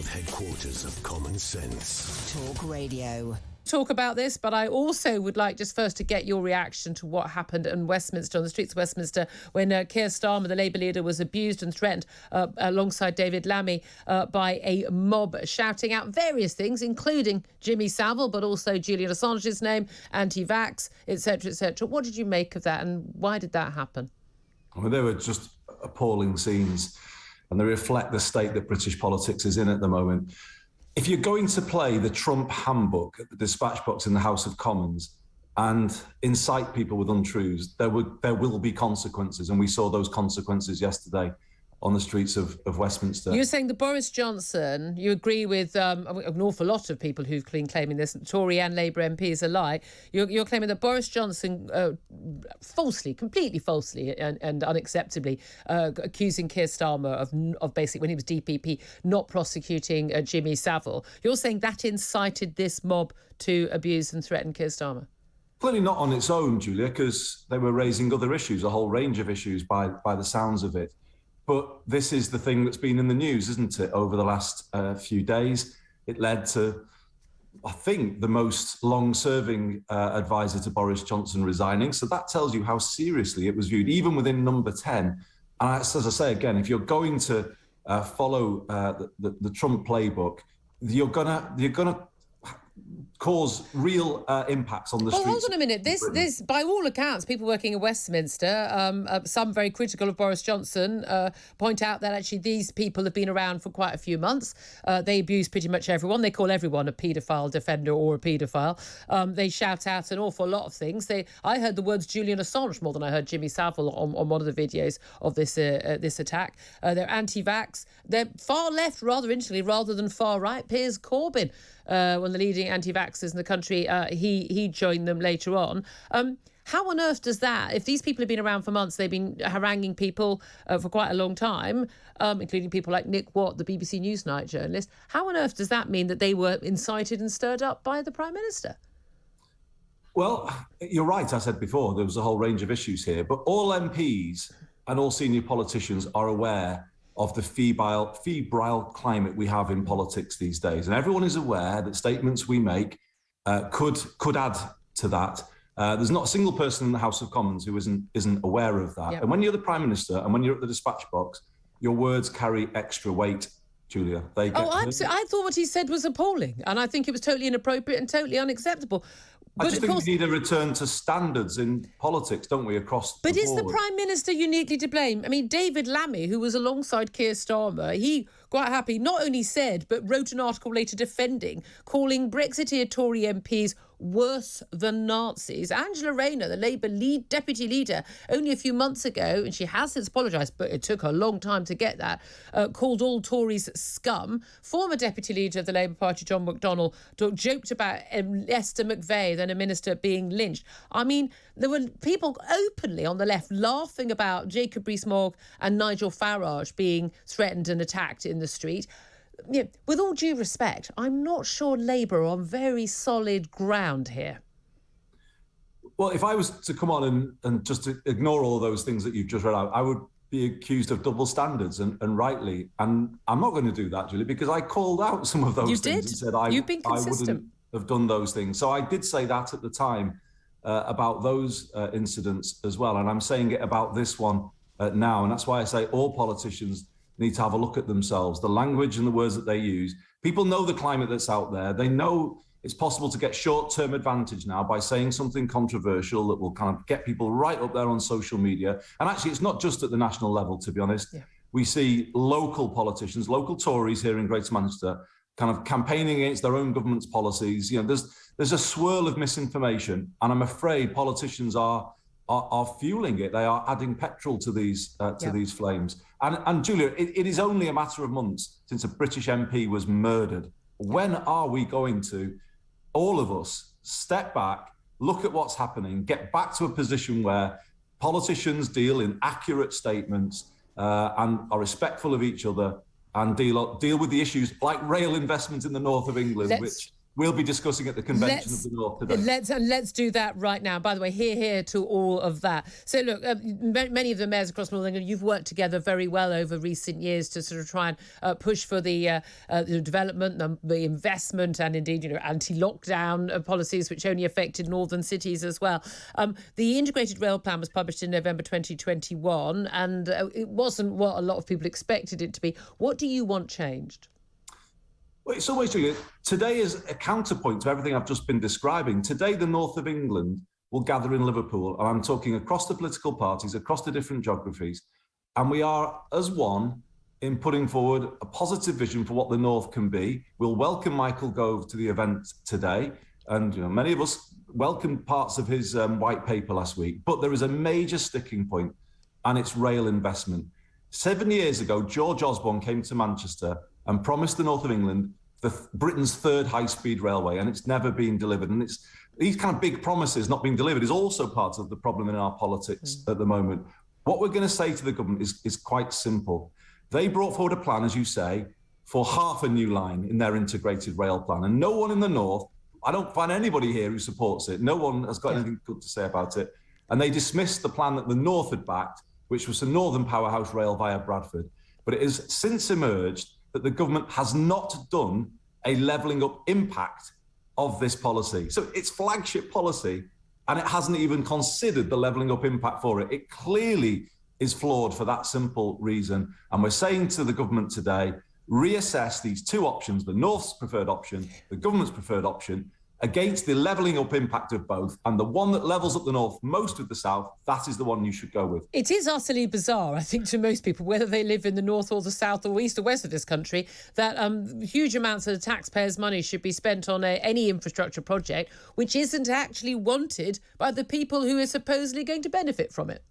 headquarters of common sense. Talk Radio. Talk about this, but I also would like just first to get your reaction to what happened in Westminster, on the streets of Westminster, when Keir Starmer, the Labour leader, was abused and threatened alongside David Lammy by a mob shouting out various things, including Jimmy Savile, but also Julian Assange's name, anti-vax, etc., etc. What did you make of that, and why did that happen? Well, they were just appalling scenes, and they reflect the state that British politics is in at the moment. If you're going to play the Trump handbook at the dispatch box in the House of Commons and incite people with untruths, there will be consequences. And we saw those consequences yesterday on the streets of Westminster. You're saying that Boris Johnson, you agree with an awful lot of people who've been claiming this, Tory and Labour MPs alike, you're claiming that Boris Johnson completely falsely and unacceptably accusing Keir Starmer of basically, when he was DPP, not prosecuting Jimmy Savile. You're saying that incited this mob to abuse and threaten Keir Starmer? Clearly not on its own, Julia, because they were raising other issues, a whole range of issues by the sounds of it. But this is the thing that's been in the news, isn't it, over the last few days. It led to, I think, the most long-serving advisor to Boris Johnson resigning. So that tells you how seriously it was viewed, even within number 10. And as I say again, if you're going to follow the Trump playbook, you're gonna cause real impacts on the streets. Hold on a minute. This, by all accounts, people working in Westminster, some very critical of Boris Johnson, point out that actually these people have been around for quite a few months. They abuse pretty much everyone. They call everyone a paedophile defender or a paedophile. They shout out an awful lot of things. I heard the words Julian Assange more than I heard Jimmy Savile on one of the videos of this attack. They're anti-vax. They're far left, rather interestingly, rather than far right. Piers Corbyn, one of the leading anti-vaxxers in the country, he joined them later on. How on earth does that, if these people have been around for months, they've been haranguing people for quite a long time, including people like Nick Watt, the BBC Newsnight journalist, how on earth does that mean that they were incited and stirred up by the Prime Minister? Well, you're right, I said before, there was a whole range of issues here, but all MPs and all senior politicians are aware of the febrile climate we have in politics these days. And everyone is aware that statements we make could add to that. There's not a single person in the House of Commons who isn't aware of that. Yep. And when you're the Prime Minister and when you're at the dispatch box, your words carry extra weight, Julia. I thought what he said was appalling, and I think it was totally inappropriate and totally unacceptable. I just think we need a return to standards in politics, don't we, across the board? But is the Prime Minister uniquely to blame? I mean, David Lammy, who was alongside Keir Starmer, he quite happy not only said, but wrote an article later defending, calling Brexiteer Tory MPs worse than Nazis. Angela Rayner, the Labour deputy leader, only a few months ago, and she has since apologised, but it took her a long time to get that, called all Tories scum. Former deputy leader of the Labour Party, John McDonnell, joked about Esther McVeigh, then a minister, being lynched. I mean, there were people openly on the left laughing about Jacob Rees-Mogg and Nigel Farage being threatened and attacked in the street. Yeah, with all due respect, I'm not sure Labour are on very solid ground here. Well, if I was to come on and just to ignore all those things that you've just read out, I would be accused of double standards, and rightly. And I'm not going to do that, Julie, because I called out some of those things and said I wouldn't have done those things. So I did say that at the time about those incidents as well. And I'm saying it about this one now. And that's why I say all politicians need to have a look at themselves, the language and the words that they use. People know the climate that's out there. They know it's possible to get short-term advantage now by saying something controversial that will kind of get people right up there on social media. And actually, it's not just at the national level, to be honest. Yeah. We see local politicians, local Tories here in Greater Manchester, kind of campaigning against their own government's policies. You know, there's a swirl of misinformation, and I'm afraid politicians are fueling it. They are adding petrol to these these flames. And Julia, it is only a matter of months since a British MP was murdered. When are we going to, all of us, step back, look at what's happening, get back to a position where politicians deal in accurate statements and are respectful of each other and deal with the issues like rail investment in the north of England, we'll be discussing at the Convention of the North today. Let's do that right now. By the way, hear to all of that. So look, many of the mayors across Northern England, you've worked together very well over recent years to sort of try and push for the development, the investment, and indeed, anti-lockdown policies, which only affected northern cities as well. The Integrated Rail Plan was published in November 2021, and it wasn't what a lot of people expected it to be. What do you want changed? Well, it's always true. Today is a counterpoint to everything I've just been describing. Today, the north of England will gather in Liverpool, and I'm talking across the political parties, across the different geographies, and we are as one in putting forward a positive vision for what the north can be. We'll welcome Michael Gove to the event today, and many of us welcomed parts of his white paper last week. But there is a major sticking point, and it's rail investment. 7 years ago, George Osborne came to Manchester and promised the north of England Britain's third high-speed railway, and it's never been delivered. And it's these kind of big promises not being delivered is also part of the problem in our politics at the moment. What we're going to say to the government is quite simple. They brought forward a plan, as you say, for half a new line in their integrated rail plan. And no one in the north, I don't find anybody here who supports it. No one has got anything good to say about it. And they dismissed the plan that the north had backed, which was the Northern Powerhouse Rail via Bradford. But it has since emerged that the government has not done a levelling up impact of this policy. So it's flagship policy, and it hasn't even considered the levelling up impact for it. It clearly is flawed for that simple reason. And we're saying to the government today, reassess these two options, the North's preferred option, the government's preferred option, against the levelling up impact of both. And the one that levels up the North most with the South, that is the one you should go with. It is utterly bizarre, I think, to most people, whether they live in the North or the South or East or West of this country, that huge amounts of the taxpayers' money should be spent on any infrastructure project which isn't actually wanted by the people who are supposedly going to benefit from it.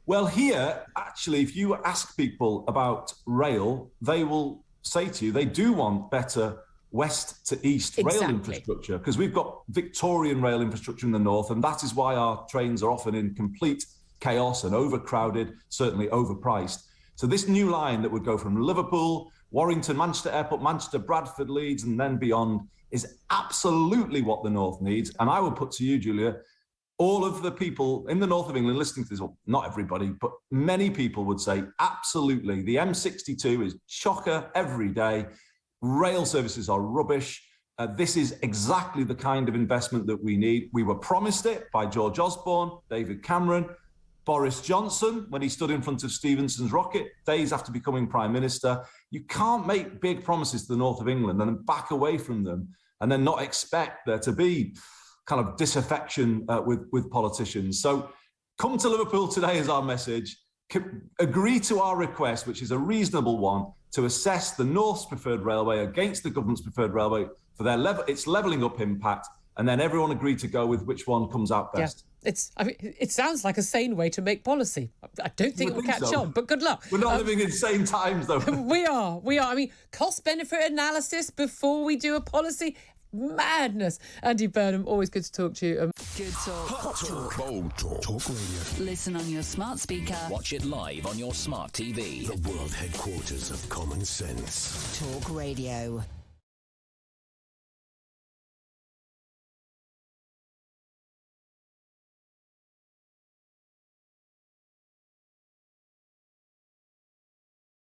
Well, here, actually, if you ask people about rail, they will say to you they do want better west to east rail infrastructure, because we've got Victorian rail infrastructure in the north, and that is why our trains are often in complete chaos and overcrowded, certainly overpriced. So this new line that would go from Liverpool, Warrington, Manchester Airport, Manchester, Bradford, Leeds, and then beyond is absolutely what the north needs. And I will put to you, Julia, all of the people in the north of England listening to this, well, not everybody, but many people would say absolutely. The M62 is chocker every day. Rail services are rubbish. This is exactly the kind of investment that we need. We were promised it by George Osborne, David Cameron, Boris Johnson, when he stood in front of Stephenson's rocket, days after becoming Prime Minister. You can't make big promises to the north of England and then back away from them and then not expect there to be kind of disaffection with politicians. So come to Liverpool today is our message. Agree to our request, which is a reasonable one, to assess the North's preferred railway against the government's preferred railway for its levelling up impact, and then everyone agree to go with which one comes out best. Yeah. It sounds like a sane way to make policy. I don't think it will catch on, but good luck. We're not living in sane times, though. We are. I mean, cost-benefit analysis before we do a policy. Madness. Andy Burnham, always good to talk to you. Good talk. Hot talk. Bold talk. Talk radio. Listen on your smart speaker. Watch it live on your smart TV. The world headquarters of common sense. Talk Radio.